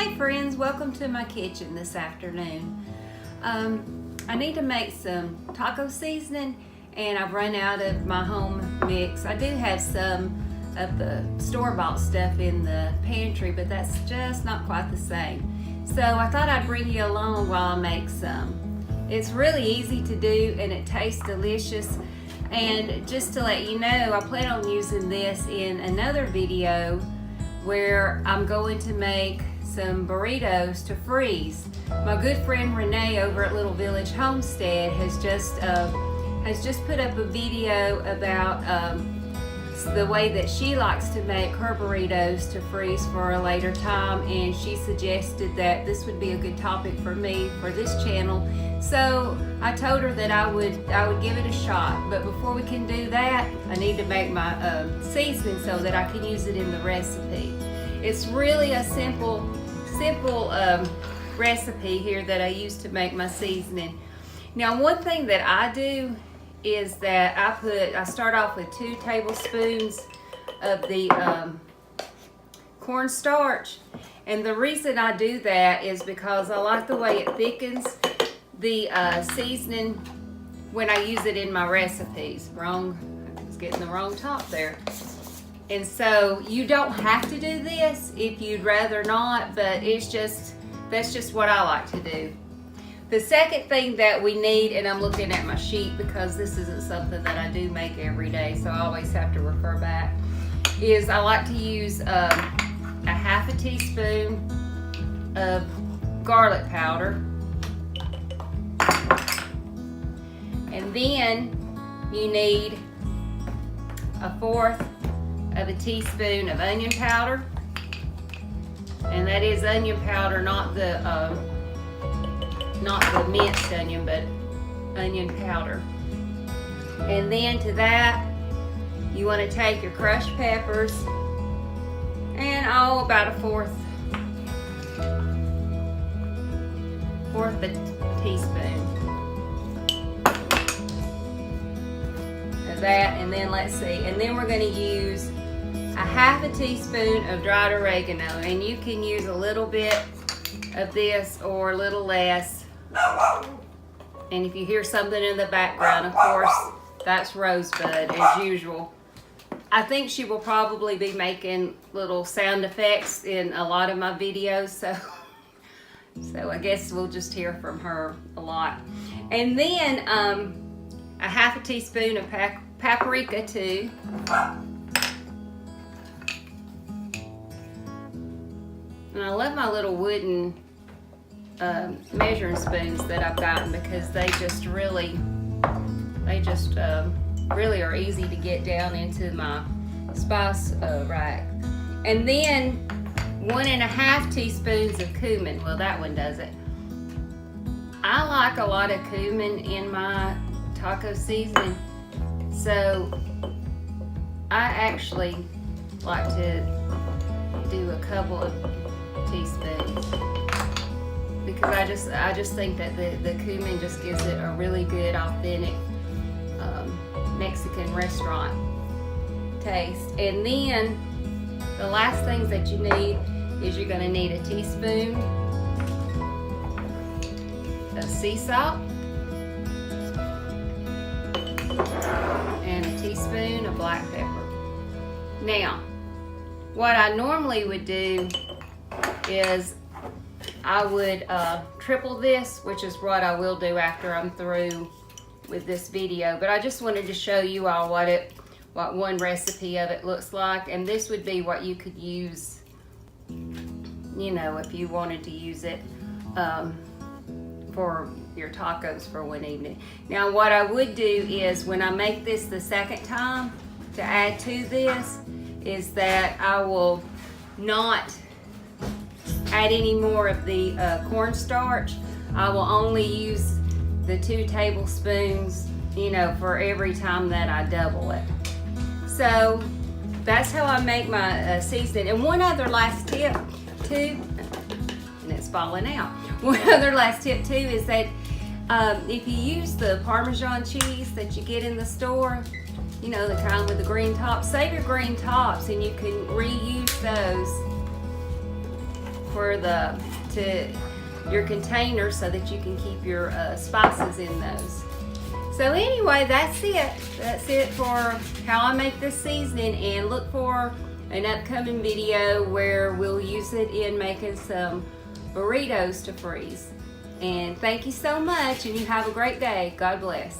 Hi friends, welcome to my kitchen this afternoon. I need to make some taco seasoning and I've run out of my home mix. I do have some of the store-bought stuff in the pantry, but that's just not quite the same. So I thought I'd bring you along while I make some. It's really easy to do and it tastes delicious. And just to let you know, I plan on using this in another video where I'm going to make some burritos to freeze. My good friend Renee over at Little Village Homestead has just put up a video about the way that she likes to make her burritos to freeze for a later time, and she suggested that this would be a good topic for me for this channel. So I told her that I would give it a shot, but before we can do that, I need to make my seasoning so that I can use it in the recipe. It's really a simple recipe here that I use to make my seasoning. Now, one thing that I do is that I start off with 2 tablespoons of the cornstarch, and the reason I do that is because I like the way it thickens the seasoning when I use it in my recipes. I was getting the wrong top there. And so you don't have to do this if you'd rather not, but that's just what I like to do. The second thing that we need, and I'm looking at my sheet because this isn't something that I do make every day, so I always have to refer back, is I like to use a half a teaspoon of garlic powder. And then you need 1/4 of a teaspoon of onion powder. And that is onion powder, not the minced onion, but onion powder. And then to that, you want to take your crushed peppers and about 1/4 of a teaspoon of that. And then let's see, and then we're going to use a half a teaspoon of dried oregano, and you can use a little bit of this or a little less. And if you hear something in the background, of course, that's Rosebud as usual. I think she will probably be making little sound effects in a lot of my videos, so I guess we'll just hear from her a lot. And then a half a teaspoon of paprika too. And I love my little wooden measuring spoons that I've gotten because they just really are easy to get down into my spice rack. And then 1.5 teaspoons of cumin. Well, that one does it. I like a lot of cumin in my taco seasoning, so I actually like to do a couple of teaspoons because I just think that the cumin just gives it a really good authentic Mexican restaurant taste. And then the last things that you need is you're going to need a teaspoon of sea salt and a teaspoon of black pepper. Now, what I normally would do is I would triple this, which is what I will do after I'm through with this video, but I just wanted to show you all what one recipe of it looks like, and this would be what you could use, you know, if you wanted to use it for your tacos for one evening. Now, what I would do is when I make this the second time to add to this is that I will not add any more of the cornstarch. I will only use the 2 tablespoons, you know, for every time that I double it. So that's how I make my seasoning. And one other last tip too, and it's falling out. One other last tip too is that if you use the Parmesan cheese that you get in the store, you know, the kind with the green tops, save your green tops and you can reuse those for your container so that you can keep your spices in those. So anyway, that's it. That's it for how I make this seasoning, and look for an upcoming video where we'll use it in making some burritos to freeze. And thank you so much, and you have a great day. God bless.